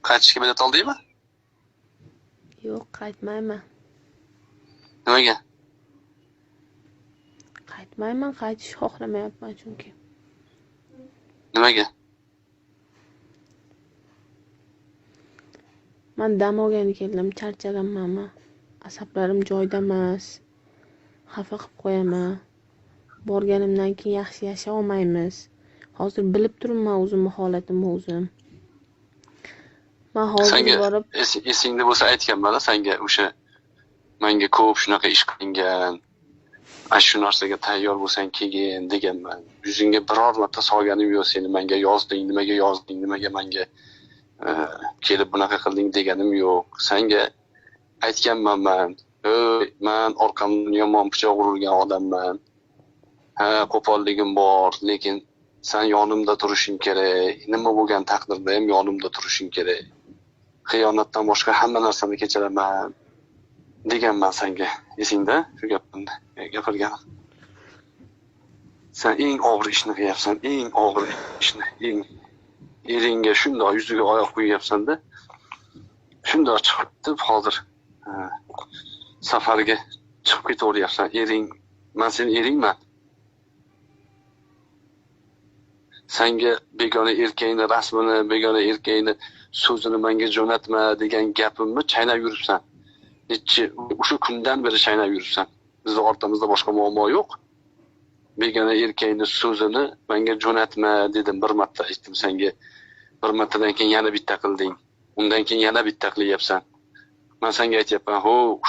Qaytishga bilet oldingmi? Yo'q, qaytmayman. Nimaga? Qaytmayman, qaytishni xohlamayapman chunki. Nimaga? Men dam olgani keldim, charchaganman. Asablarim joyida emas. Xafa qilib qo'yaman. Borganimdan keyin yaxshi yasha olmaymiz. Hozir bilib turibman o'zimni holatimni o'zim. Men hozir borib esingda bo'lsa aytganman-a senga o'sha menga ko'p shunaqa ish qilingan. Shu narsaga tayyor bo'lsang keyin deganman. Yuzingga biror marta solganim yo'q seni. Menga yozding, nimaga menga kelib bunaqa qilding deganim yo'q. Senga aytganman men. Men orqamdan yomon pichoq urilgan odamman. Qo'polligim bor, lekin sen yonimda turishing kerak. Nima bo'lgan taqdirda ham yonimda turishing kerak. Xiyonatdan boshqa hamma narsani kechiraman deganman senga. Esingda shu gapimni gapirganim. Sen eng og'ir ishni qilyapsan, eng og'ir ishni, eringga shundoq yuziga oyoq qo'yyapsan-da. Shundoq chiqib hozir safarga chiqib ketaveryapsan. Ering, men sening eringman. Senga begona erkakning rasmini, begona erkakning so'zini menga jo'natma degan gapimni chaynab yuribsan. O'sha kundan beri chaynab yuribsan. Bizning ortamizda boshqa muammo yo'q. Begona erkakning so'zini menga jo'natma dedim, bir marta aytdim senga. Bir martadan keyin yana bitta qilding. Undan keyin yana bitta qilyapsan. Men senga aytayapman,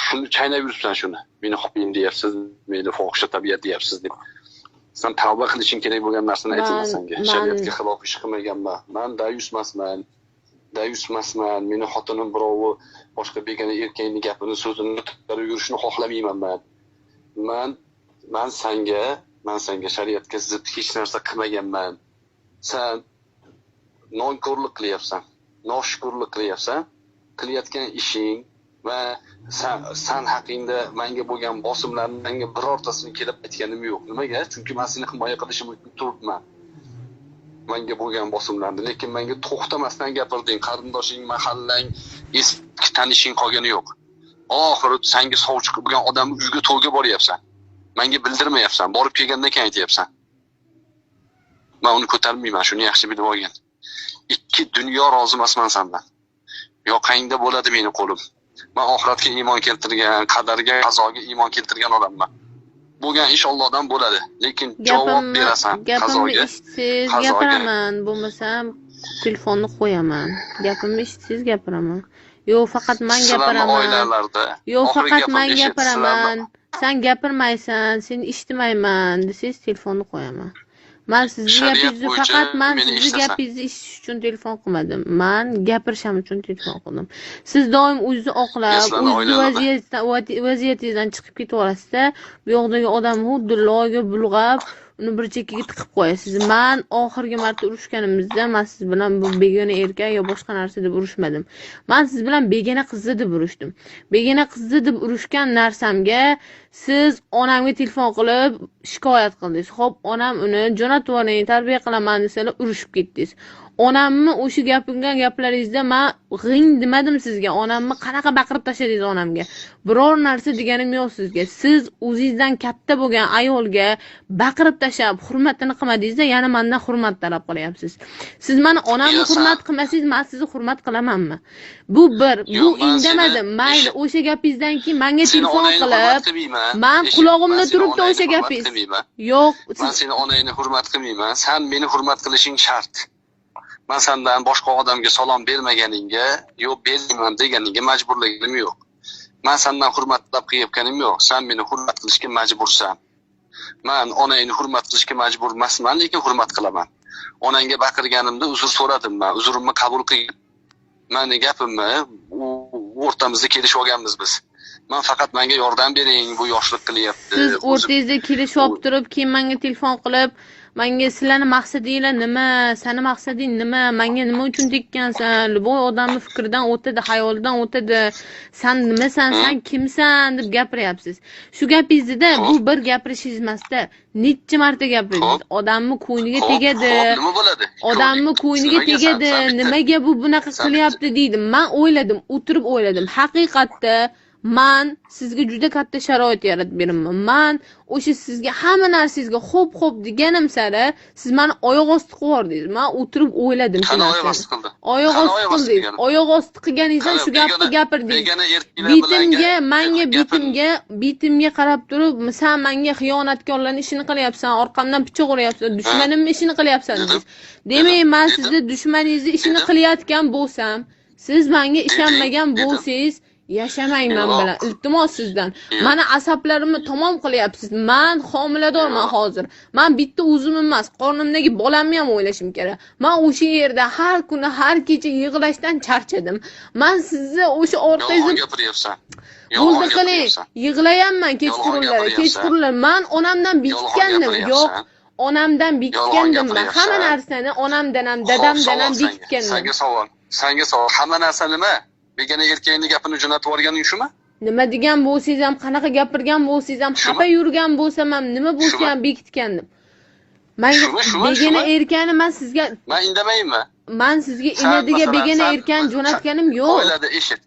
shuni chaynab yuribsan shuni. Meni xoping deyapsiz, meni fohisha tabiat deyapsiz deb. Sen tavba qilishing kerak bo'lgan narsani aytaman senga. Shariatga xilof ish qilmaganman. Men dayusmasman. Meni xotinim birovi boshqa begona erkakning gapini, so'zini ko'tarib yurishni xohlamayman men. Men senga shariatga zid hech narsa qilmaganman. Sen nonko'rlik qilyapsan, noshukrlik qilyapsan. Qilayotgan ishing va sen haqingda menga bo'lgan bosimlarni menga birortasini kelib aytganim yo'q. Nimaga? Chunki men seni himoya qilishim uchun turibman. Menga bo'lgan bosimlarni, lekin menga to'xtamasdan gapirding. Qarindoshing, mahallang, eski tanishing qolgani yo'q. Oxiri senga sovchi bo'lgan odamni uyga to'yga boryapsan. Menga bildirmayapsan, borib kelgandan keyin aytayapsan. Men uni ko'tarmayman, shuni yaxshi bilib olgin. Ikki dunyo rozi emasman sendan. Yoqangda bo'ladi meni qo'lim. Men oxiratga iymon keltirgan, qadarga, qazoga iymon keltirgan odamman. Bo'lgan ish Allohdan bo'ladi, lekin javob berasan qazoga. Gapiraman, bo'lmasam telefonni qo'yaman. Gapimni eshitsangiz gapiraman. Yo'q, faqat men gapiraman. Yo'q, faqat men gapiraman. Sen gapirmaysan, seni eshitmayman desangiz telefonni qo'yaman. Men sizga gapingizni faqat sizga gapingizni eshitish uchun telefon qilmadim. Men gapirishim uchun telefon qildim. Siz doim o'zingizni oqlab, o'zingiz vaziyatingizdan chiqib ketaverasiz-da, bu yoqdagi odam xuddi loyga bulg'ab, uni bir chekkaga tiqib qo'yasiz. Men oxirgi marta urushganimizda men siz bilan bu begona erkak yo boshqa narsa deb urushmadim. Men siz bilan begona qizni deb urushdim. Begona qizni deb urushgan narsamga siz onamga telefon qilib shikoyat qildingiz. Xo'p, onam uni jo'natib yuboring, tarbiya qilaman desalar urushib ketdingiz. Onamni o'sha gapirgan gaplaringizda men g'ing demadim sizga. Onamni qanaqa baqirib tashladingiz onamga. Biror narsa deganim yo'q sizga. Siz o'zingizdan katta bo'lgan ayolga baqirib tashlab hurmatini qilmadingizda, yana mendan hurmat talab qilyapsiz. Siz meni onamni hurmat qilmasangiz, men sizni hurmat qilamanmi? Bu indamadim. Mayli, o'sha gapingizdan keyin menga telefon qilib, men qulog'imda turibdi o'sha gapingiz. Yo'q, men seni onangni hurmat qilmayman. Sen meni hurmat qilishing shart. Men sendan boshqa odamga salom bermaganingga, yo'q bermayman deganingga majburlaganim yo'q. Men sendan hurmat talab qilayotganim yo'q. Sen meni hurmat qilishga majbursan. Men onangni hurmat qilishga majbur emasman, lekin hurmat qilaman. Onangga baqirganimda uzr so'radim men. Uzrimni qabul qilib, meni gapimni o'rtamizda kelishib olganmiz biz. Men faqat menga yordam bering, bu yoshlik qilyapti. Siz o'rtangizda kelishib olib turib, keyin menga telefon qilib, Menga sizlarning maqsadinglar nima? Seni maqsading nima? Menga nima uchun tekkansan? Bu odamning fikridan o'tadi, xayolidan o'tadi. Sen nimasan? Sen kimsan deb gapiryapsiz. Shu gapingizda bu bir gapirishingiz emasda, necha marta gapirdingiz. Odamning ko'ngliga tegadi. Nima bo'ladi? Odamning ko'ngliga tegadi. Nimaga bu bunaqa qilyapti deydi. Men o'yladim, o'tirib o'yladim. Haqiqatda man sizga juda katta sharoit yaratib beraman. Man o'sha sizga hamma narsangizga xo'p deganim sari siz meni oyoq osti qilib yubordingiz. Men o'tirib o'yladim shu narsani. Oyoq osti qildi. Oyoq osti qildingiz. Oyoq osti qilganingizdan shu gapni gapirdingiz. Bitimga qarab turib, sen menga xiyonatkorlarning ishini qilyapsan, orqamdan pichoq uryapsan, dushmanimning ishini qilyapsan deysiz. Demak, men sizni dushmaningizni ishini qilayotgan bo'lsam, siz menga ishonmagan bo'lsangiz, yashamayman bilan. Iltimos sizdan. Meni asaplarimni tamom qilyapsiz. Men homiladorman hozir. Men bitta o'zim emas, qornimdagi bolamni ham o'ylashim kerak. Men o'sha yerda har kuni, har kecha yig'lashdan charchadim. Men sizni o'sha orqangizda gapiryapsan. Bo'ldi qiling. Yig'layapman kechqurunlar. Men onamdan bekitgandim. Yo'q. Onamdan bekitgandim men. Hamma narsani onamdan ham, dadamdan ham bekitgandim. Senga savol. Hamma narsa nima? Begona erkakning gapini jo'natib yuborganing shumi? Nima degan bo'lsangiz ham, qanaqa gapirgan bo'lsangiz ham, xafa yurgan bo'lsam ham, nima bo'lsa ham bekitgandim. Begona erkakni men sizga men indamayman. Men sizga inadiga begona erkakni jo'natganim yo'q. O'yladi, eshit.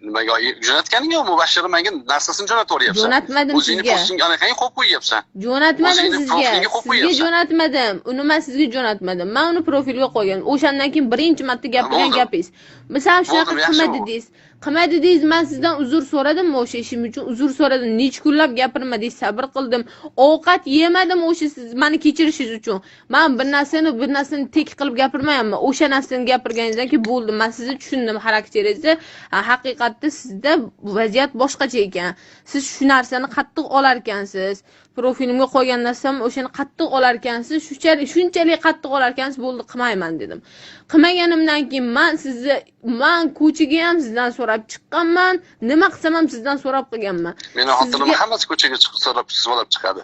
Nimaga jo'natganing yo'q? Mubashshir menga narsasini jo'natib yuboryapsan. Jo'natmadim sizga. O'zingni postingga anaqangi qo'yib qo'yyapsan. Jo'natmadim sizga. Sizga jo'natmadim. Uni men sizga jo'natmadim. Men uni profilga qo'yganman. O'shandan keyin birinchi marta gapirgan gapingiz. Misal shunaqa qilmadi deysiz. Men sizdan uzr so'radimmi o'sha ishim uchun? Uzr so'radim. Necha kunlab gapirmadingiz, sabr qildim. Ovqat yemadim o'sha siz meni kechirishingiz uchun. Men bir narsani tek qilib gapirmayapman. O'sha narsani gapirganingizdan keyin bo'ldi. Men sizni tushundim xarakteringizni. Haqiqatda sizda vaziyat boshqacha ekan. Siz shu narsani qattiq olar ekansiz. Profilimga qo'ygan narsam o'shani qattiq olar ekansiz. Shunchalik qattiq olar ekansiz, bo'ldi qilmayman dedim. Qilmaganimdan keyin men ko'chaga ham sizdan so'rab chiqqanman. Nima qilsam ham sizdan so'rab qilganman. Meni xotinim hammasi ko'chaga chiqib so'rab chiqadi.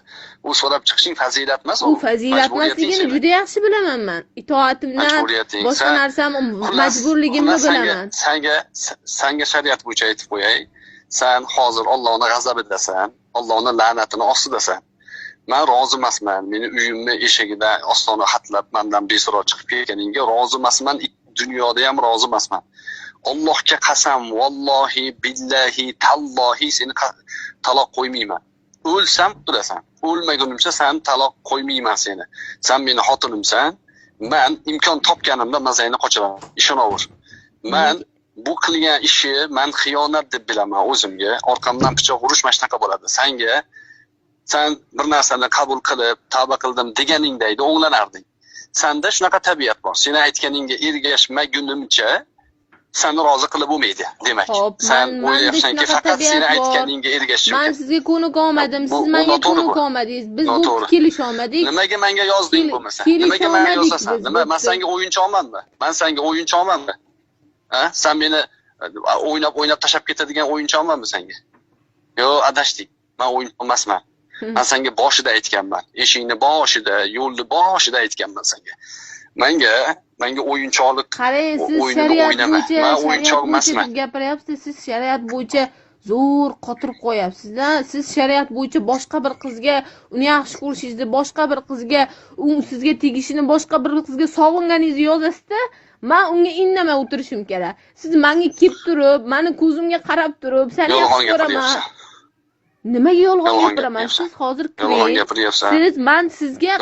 U so'rab chiqishing fazilat emas, u fazilat emasligini juda yaxshi bilaman men. Itoatimdan boshqa narsam majburligimni bilaman. Senga shariat bo'yicha aytib qo'yay. Sen hozir Allohning g'azabidasan, Allohning la'natini ostidasan. Men rozi emasman. Meni uyimni eshigida ostona xatlab mendan beso'roq chiqib ketganingga rozi emasman. Dunyoda ham rozi emasman. Allohga qasam, vallohi, billahi, tallohi seni taloq qo'ymayman. O'lsam o'lasan. O'lmagunimcha sen taloq qo'ymayman seni. Sen meni xotinimsan. Men imkon topganimda mazayni qochaman. Ishonaver. Men bu qilgan ishi men xiyonat deb bilaman o'zimga. Orqamdan pichoq urish mana shunaqa bo'ladi. Sen bir narsani qabul qilib, tavba qildim deganingda edi, o'nglanarding. Senda shunaqa tabiat bor. Seni aytganingga ergashmagunimcha seni rozi qilib bo'lmaydi, demak. Sen o'ylayapsanki faqat seni aytganingga ergashish kerak. Men sizga ko'nik olmadim, siz menga ko'nik olmadingiz. Biz bu kelisha olmadik. Nimaga menga yozding bo'lmasa? Nimaga menga yozasan? Nima? Men senga o'yinchoqmanmi? Men senga o'yinchoqmanmi? Ha? Sen meni o'ynab tashab ketadigan o'yinchoqmanmi senga? Yo'q, adashdik. Men o'yinchoq emasman. Men senga boshida aytganman. Eshikni boshida, yo'lni boshida aytganman senga. Menga o'yinchoqlik. Qarang, siz shariat bo'yicha gapiryapsiz. Siz shariat bo'yicha zo'r qotirib qo'yapsiz-da. Siz shariat bo'yicha boshqa bir qizga uni yaxshi ko'rishingizni, boshqa bir qizga sizga tegishini, boshqa bir qizga sog'inganingizni yozasiz-da. Men unga indamay o'tirishim kerak. Siz menga kelib turib, meni ko'zimga qarab turib, seni yaxshi ko'raman. Nimaga yolg'on gapiraman? Siz hozir yolg'on gapiryapsan. Men sizga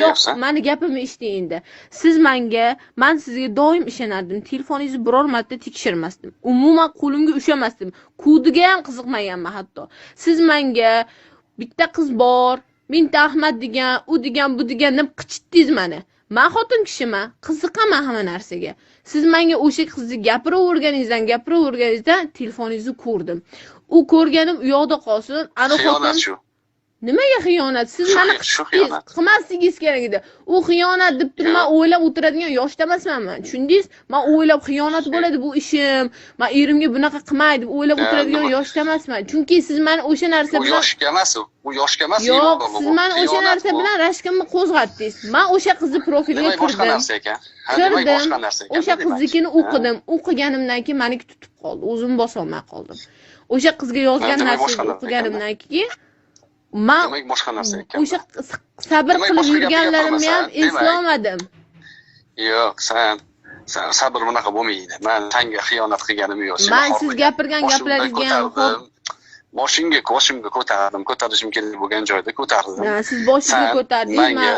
yo'q, meni gapimni eshiting endi. Men sizga doim ishonardim. Telefoningizni biror marta tekshirmasdim. Umuman qo'limga ushamasdim. Kodiga ham qiziqmaganman hatto. Siz menga bitta qiz bor, Binti Ahmad degan, u degan, bu degan deb qichitdingiz meni. Men xotin kishiman, qiziqaman hamma narsaga. Siz menga o'sha qizni gapiraverganingizdan telefoningizni ko'rdim. U ko'rganim u yoqda qolsin. Xiyonat shu. Nimaga xiyonat? Siz meni qilmasligingiz kerak edi. U xiyonat deb turib o'ylab o'tiradigan yoshda emasman. Tushundingiz? Men o'ylab xiyonat bo'ladi bu ishim. Men erimga bunaqa qilmaydi deb o'ylab o'tiradigan yoshda emasman. Chunki siz meni o'sha narsa bilan yoshga emas u yoshga emas. Yo'q, siz meni o'sha narsa bilan rashkimni qo'zg'atdingiz. Men o'sha qizni profiliga kirdim. Boshqa narsa ekan. O'sha qiznikini o'qidim. O'qiganimdan keyin meniki tutib qoldi. O'zim bosolmay qoldim. O'sha qizga yozgan narsani o'qiganimdan keyin demak boshqa narsa ekan. O'sha sabr qilib yurganlarimni ham eslolmadim. Yo'q, sen sabr bunaqa bo'lmaydi. Men senga xiyonat qilganim yo'q. Men siz gapirgan gaplaringizga ham boshimga ko'tardim. Ko'tarishim kerak bo'lgan joyda ko'tardim. Siz boshimga ko'tardingiz, men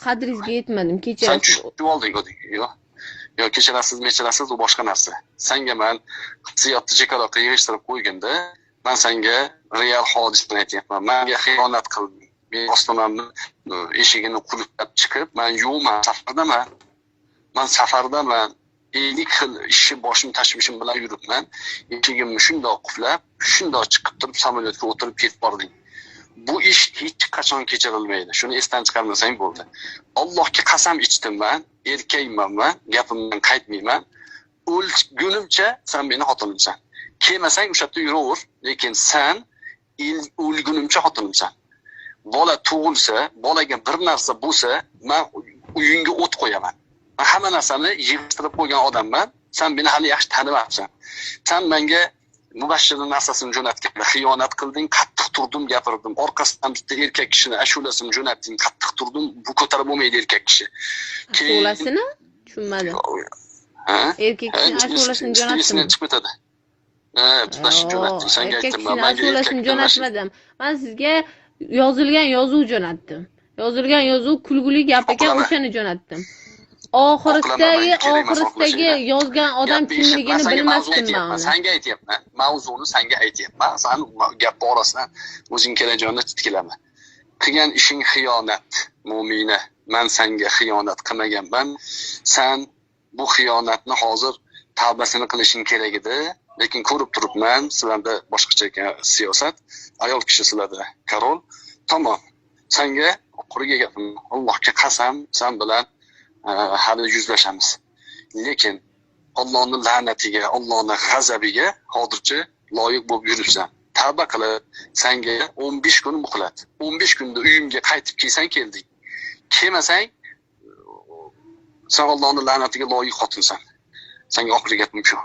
qadringizga yetmadim. Kechirasiz. Sen tushib olding. Yo'q, kechirasiz, u boshqa narsa. Senga men hissiyotni chekaloqqa yig'ishtirib qo'yganda, men senga real hodisani aytyapman. Menga xiyonat qilding. Men ostonamni eshigini qulflab chiqib, men yo'qman, safardaman. Men safardaman. 50 xil ishni boshim tashvishim bilan yuribman. Eshigimni shundoq qulflab, shundoq chiqib turib samolyotga o'tirib ketib bording. Bu ish hech qachon kechirilmaydi. Shuni esdan chiqarmasang bo'ldi. Allohga qasam ichdim men, erkakman men, gapimdan qaytmayman. O'lgunimcha sen meni xotinimsan. Kelmasang o'sha yerda yuraver, lekin sen o'lgunimcha xotinimsan. Bola tug'ilsa, bolaga bir narsa bo'lsa, men uyingga o't qo'yaman. Men hamma narsani yig'ishtirib qo'ygan odamman. Sen meni hali yaxshi tanimabsan. Sen menga Mubashshirning narsasini jo'natganda xiyonat qilding, qattiq turdim, gapirdim. Orqasidan bitta erkak kishini ashulasini jo'natding, qattiq turdim. Bu ko'tarib bo'lmaydi erkak kishi. Ashulasini tushunmadim. Erkak kishini ashulasini jo'natdim. Chiqib ketadi. Tutash jo'natding, senga aytdim. Men ashulasini jo'natmadim. Men sizga yozilgan yozuv jo'natdim. Yozilgan yozuv kulguli gap ekan, o'shani jo'natdim. Oxirisidagi yozgan odam kimligini bilmasdim men. Senga aytyapman. Mavzuni senga aytyapman. Sen gap orasidan o'zing kelajog'ini titkilaman. Qilgan ishing xiyonat, Mo'mina. Men senga xiyonat qilmaganman. Sen bu xiyonatni hozir tavbasini qilishing kerak edi. Lekin ko'rib turibman, sizlarda boshqacha ekan siyosat. Ayol kishi sizlarda korol. Tamom. Senga oxiriga gapim. Allohga qasam, sen bilan hali yuzlashamiz. Lekin Allohning la'natiga, Allohning g'azabiga hozircha loyiq bo'lib yuribsan. Tavba qilib, senga 15 kun muhlat. 15 kunda uyimga qaytib kelsang kelding. Kelmasang, sen Allohning la'natiga loyiq xotinsan. Senga oxirgi gapim shu.